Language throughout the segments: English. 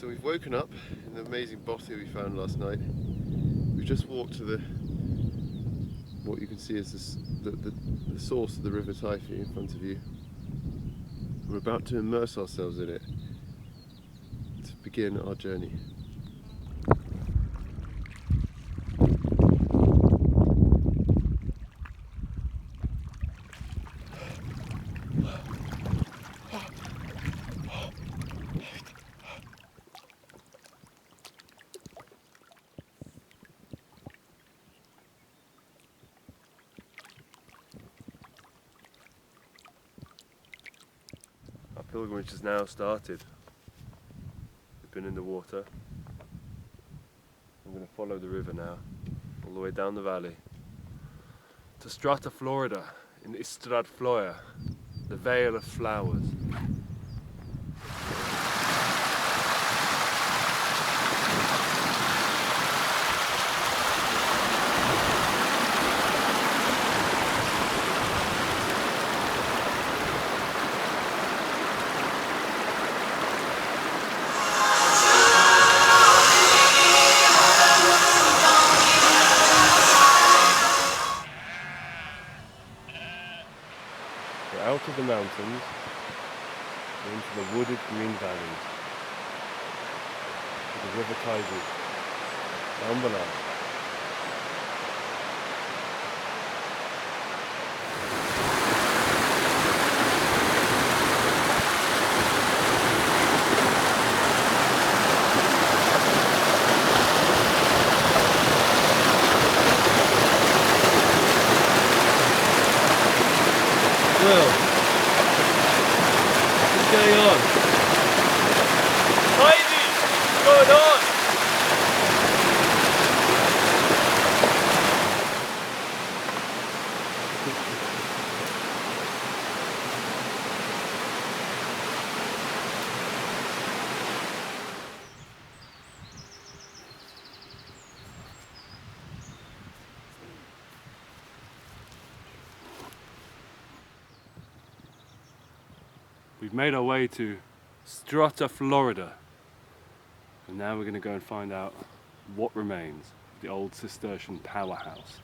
So we've woken up in the amazing bothy we found last night. We've just walked to what you can see is the source of the river Teifi in front of you. We're about to immerse ourselves in it to begin our journey. Our pilgrimage has now started. We've been in the water. I'm going to follow the river now, all the way down the valley to Strata Florida in Strata Florida, the Vale of Flowers. Out of the mountains into the wooded green valleys. The river Teifi down below. Well, what's going on? Teifi, what's going on? We've made our way to Strata Florida, and now we're going to go and find out what remains of the old Cistercian powerhouse.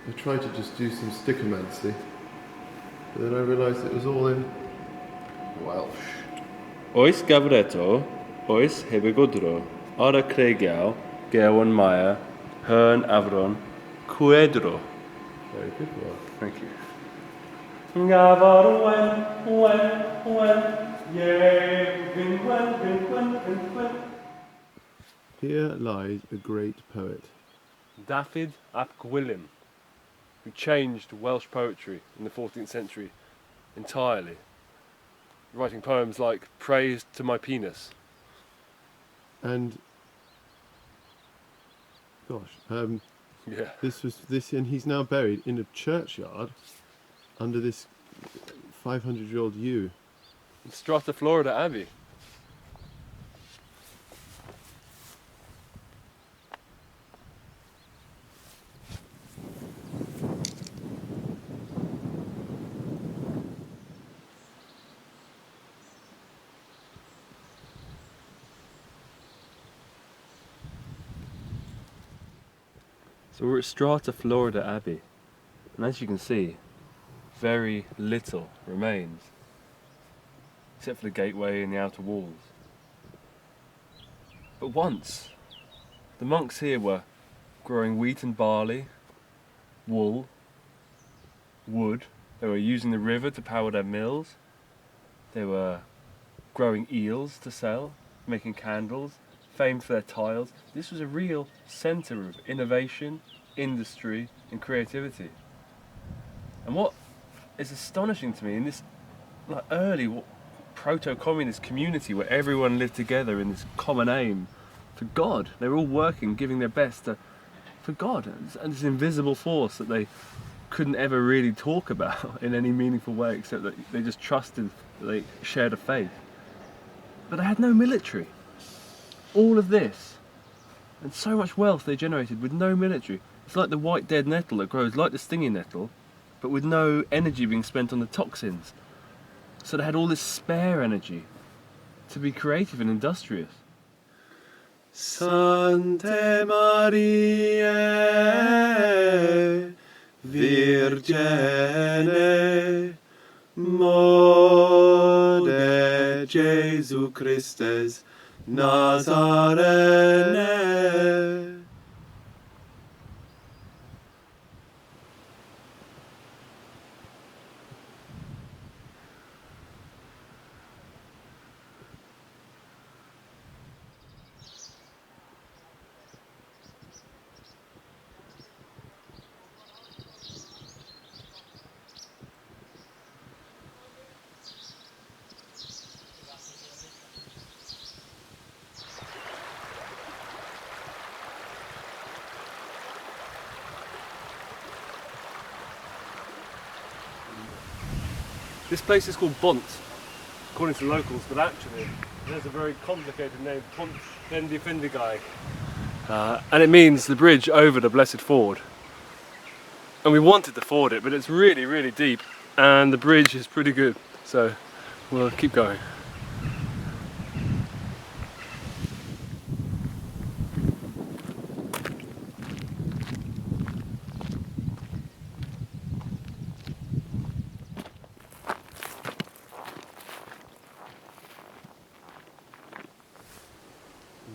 I tried to just do some stickomancy, but then I realised it was all in Welsh. Oes gafreto, oes hebegodro, ara Tregaron, Gewan Maya, Hern Avron, Cuedro. Very good work. Thank you. Gafar wen, Here lies a great poet. Dafydd ap Gwilym, who changed Welsh poetry in the 14th century entirely, writing poems like Praise to My Penis. And gosh, Yeah. and he's now buried in a churchyard under this 500-year-old yew. Strata Florida Abbey. So we're at Strata Florida Abbey, and as you can see, very little remains, except for the gateway and the outer walls. But once, the monks here were growing wheat and barley, wool, wood. They were using the river to power their mills. They were growing eels to sell, making candles, famed for their tiles. This was a real centre of innovation, industry and creativity. And what is astonishing to me in this early proto-communist community where everyone lived together in this common aim for God, they were all working, giving their best to for God and this invisible force that they couldn't ever really talk about in any meaningful way, except that they just trusted that they shared a faith. But they had no military. All of this and so much wealth they generated with no military. It's like the white dead nettle that grows like the stinging nettle, but with no energy being spent on the toxins. So they had all this spare energy to be creative and industrious. Sante Mariae Virgine Mode Jesu Christes Nazarene. This place is called Bont, according to locals, but actually it has a very complicated name, Bont Bendifindigai. And it means the bridge over the Blessed Ford. And we wanted to ford it, but it's really, really deep, and the bridge is pretty good, so we'll keep going.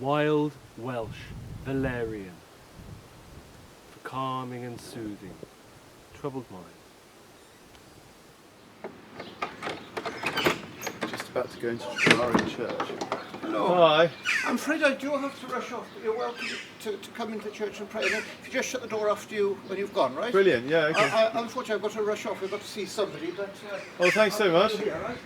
Wild Welsh valerian for calming and soothing troubled mind. Just about to go into Tregaron Church. Hello. Hi. I'm afraid I do have to rush off, but you're welcome to come into church and pray. And then if you just shut the door after you when you've gone, right? Brilliant, yeah, okay. Unfortunately, I've got to rush off. I've got to see somebody, but... Oh, thanks so much. Yeah, right?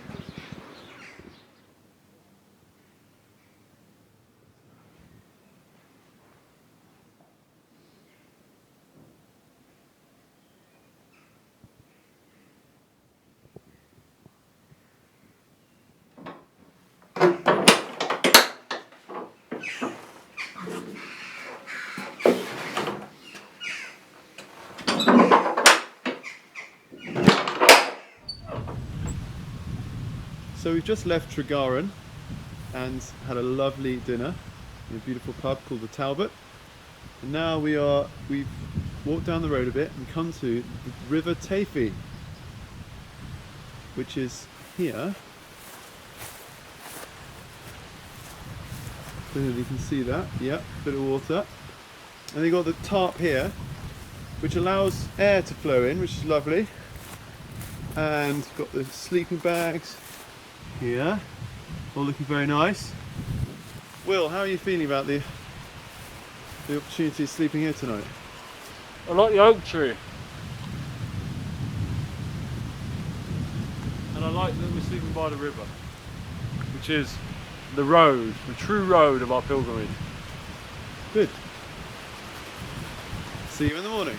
So we've just left Tregaron and had a lovely dinner in a beautiful pub called the Talbot. And now we've walked down the road a bit and come to the River Teifi, which is here. I don't know if you can see that. Yep, bit of water. And they've got the tarp here, which allows air to flow in, which is lovely. And got the sleeping bags here, all looking very nice. Will, how are you feeling about the opportunity of sleeping here tonight? I like the oak tree. And I like that we're sleeping by the river, which is the road, the true road of our pilgrimage. Good. See you in the morning.